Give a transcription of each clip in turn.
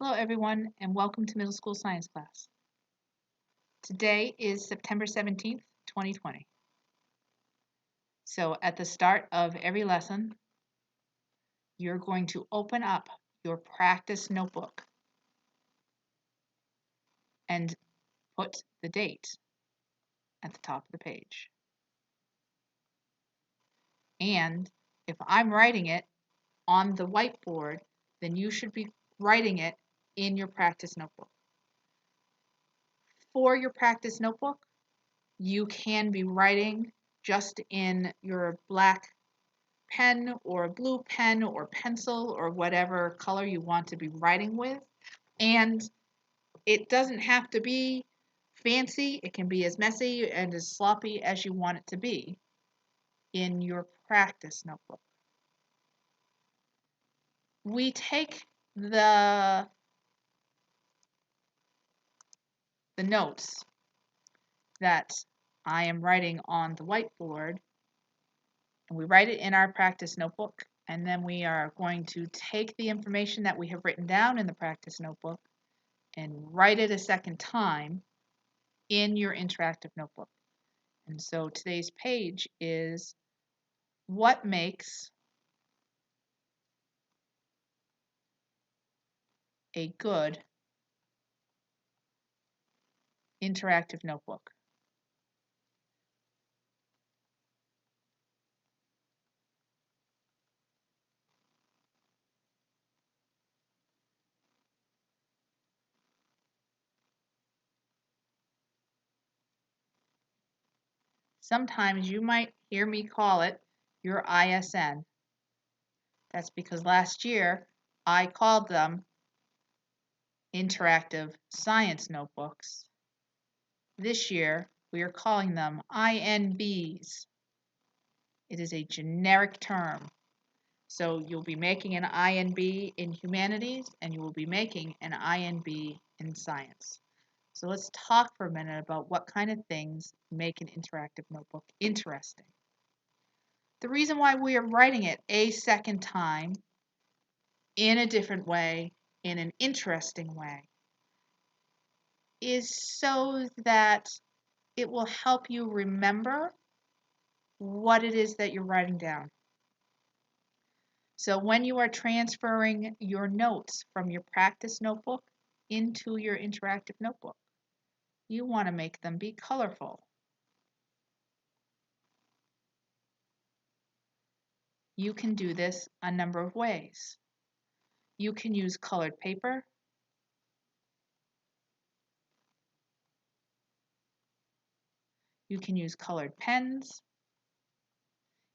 Hello everyone and welcome to middle school science class. Today is September 17th, 2020. So at the start of every lesson, you're going to open up your practice notebook and put the date at the top of the page. And if I'm writing it on the whiteboard, then you should be writing it in your practice notebook. For your practice notebook, you can be writing just in your black pen or a blue pen or pencil or whatever color you want to be writing with. And it doesn't have to be fancy. It can be as messy and as sloppy as you want it to be in your practice notebook. We take the notes that I am writing on the whiteboard and we write it in our practice notebook, and then we are going to take the information that we have written down in the practice notebook and write it a second time in your interactive notebook. And so today's page is what makes a good interactive notebook. Sometimes you might hear me call it your ISN. That's because last year I called them interactive science notebooks. This year we are calling them INBs. It is a generic term. So you'll be making an INB in humanities and you will be making an INB in science. So let's talk for a minute about what kind of things make an interactive notebook interesting. The reason why we are writing it a second time in a different way, in an interesting way, is so that it will help you remember what it is that you're writing down. So when you are transferring your notes from your practice notebook into your interactive notebook, you want to make them be colorful. You can do this a number of ways. You can use colored paper. You can use colored pens.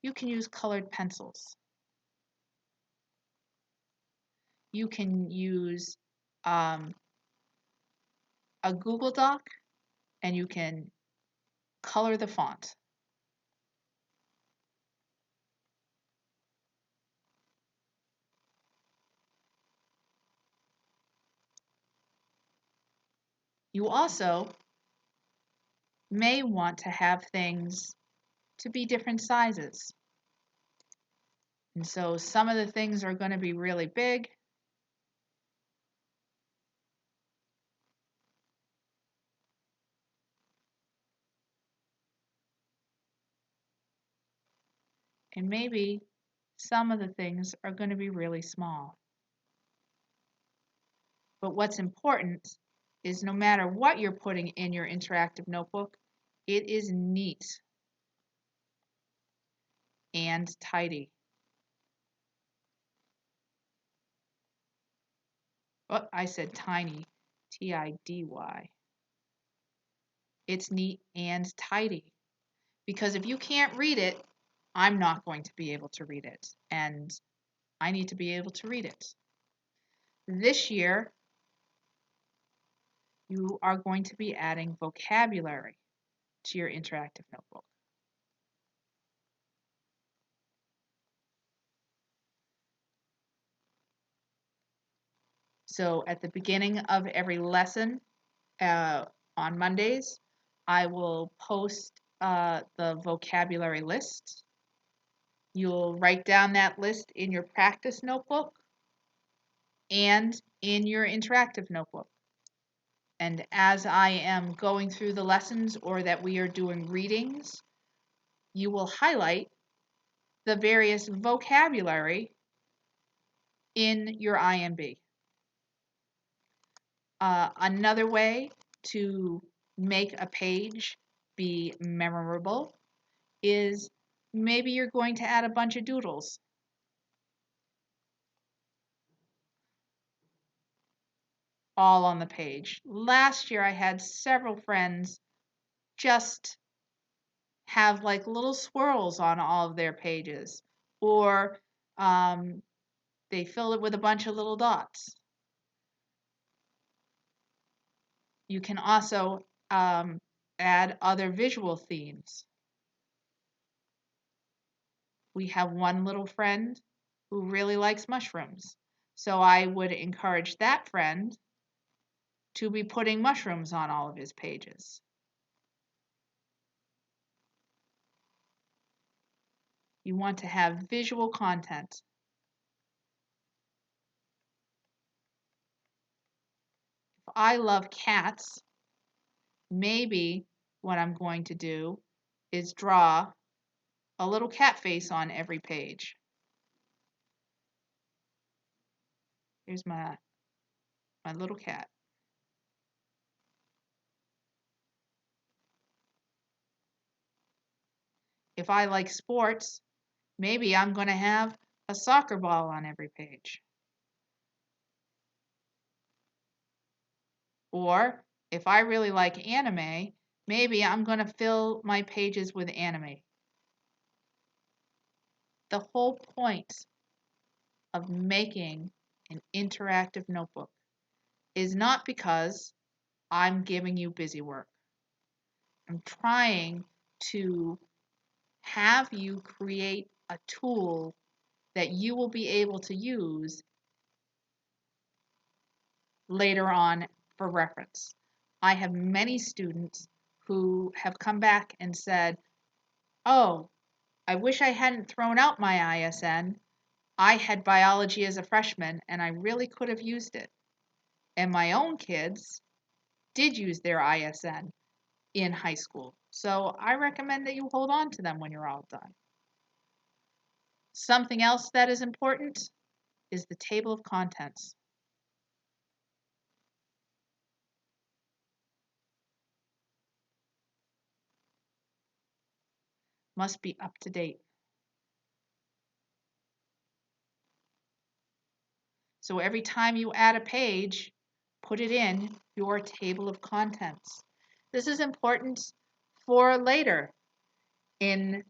You can use colored pencils. You can use a Google Doc and you can color the font. You also may want to have things to be different sizes. And so some of the things are going to be really big. And maybe some of the things are going to be really small. But what's important is no matter what you're putting in your interactive notebook, it is neat and tidy. Oh, I said tiny, T-I-D-Y. It's neat and tidy. Because if you can't read it, I'm not going to be able to read it. And I need to be able to read it. This year, you are going to be adding vocabulary to your interactive notebook. So at the beginning of every lesson on Mondays, I will post the vocabulary list. You'll write down that list in your practice notebook, and in your interactive notebook. And as I am going through the lessons or that we are doing readings, you will highlight the various vocabulary in your INB. Another way to make a page be memorable is maybe you're going to add a bunch of doodles. All on the page. Last year I had several friends just have like little swirls on all of their pages, or they fill it with a bunch of little dots. You can also add other visual themes. We have one little friend who really likes mushrooms, so I would encourage that friend to be putting mushrooms on all of his pages. You want to have visual content. If I love cats, maybe what I'm going to do is draw a little cat face on every page. Here's my little cat. If I like sports, maybe I'm going to have a soccer ball on every page. Or if I really like anime, maybe I'm going to fill my pages with anime. The whole point of making an interactive notebook is not because I'm giving you busy work. I'm trying to have you create a tool that you will be able to use later on for reference. I have many students who have come back and said, oh, I wish I hadn't thrown out my ISN. I had biology as a freshman and I really could have used it. And my own kids did use their ISN in high school. So I recommend that you hold on to them when you're all done. Something else that is important is the table of contents. Must be up to date. So every time you add a page, put it in your table of contents. This is important for later. In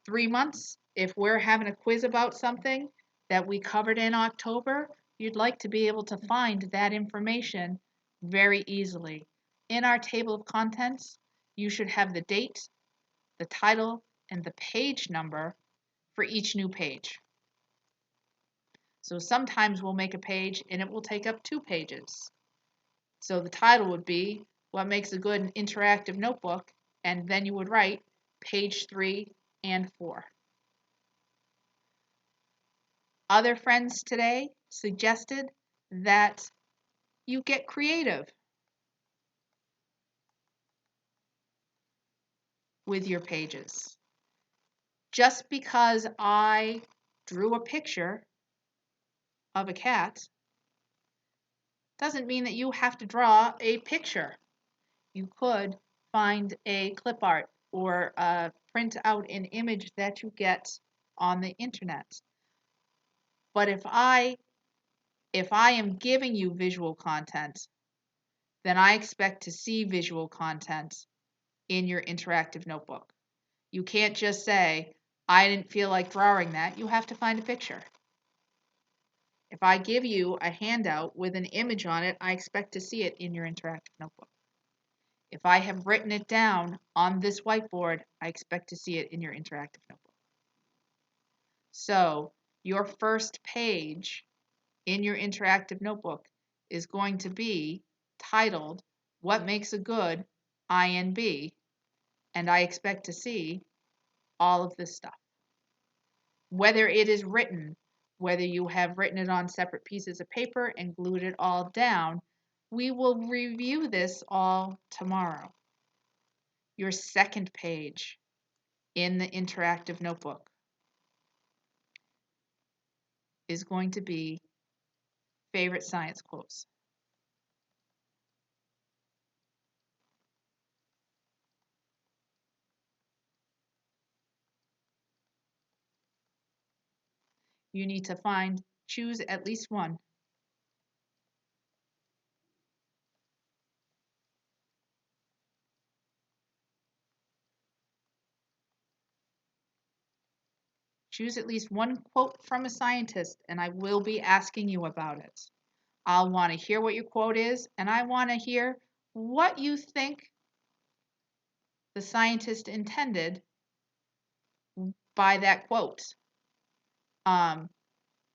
3 months, if we're having a quiz about something that we covered in October, you'd like to be able to find that information very easily. In our table of contents, you should have the date, the title, and the page number for each new page. So sometimes we'll make a page and it will take up 2 pages. So the title would be What Makes a Good Interactive Notebook, and then you would write page 3 and 4. Other friends today suggested that you get creative with your pages. Just because I drew a picture of a cat doesn't mean that you have to draw a picture. You could find a clip art or print out an image that you get on the internet. But if I am giving you visual content, then I expect to see visual content in your interactive notebook. You can't just say, I didn't feel like drawing that. You have to find a picture. If I give you a handout with an image on it, I expect to see it in your interactive notebook. If I have written it down on this whiteboard, I expect to see it in your interactive notebook. So your first page in your interactive notebook is going to be titled, What Makes a Good INB? And I expect to see all of this stuff. Whether it is written whether you have written it on separate pieces of paper and glued it all down, we will review this all tomorrow. Your second page in the interactive notebook is going to be favorite science quotes. You need to choose at least one. Choose at least one quote from a scientist, and I will be asking you about it. I'll want to hear what your quote is, and I want to hear what you think the scientist intended by that quote. Um,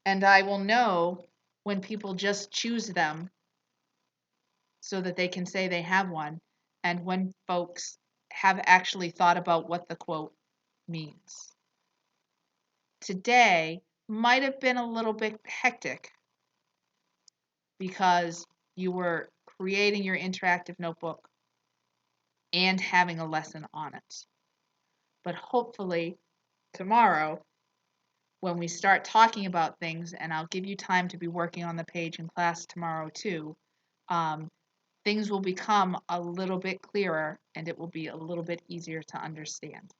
and I will know when people just choose them so that they can say they have one, and when folks have actually thought about what the quote means. Today might have been a little bit hectic because you were creating your interactive notebook and having a lesson on it. But hopefully tomorrow, when we start talking about things, and I'll give you time to be working on the page in class tomorrow too, things will become a little bit clearer and it will be a little bit easier to understand.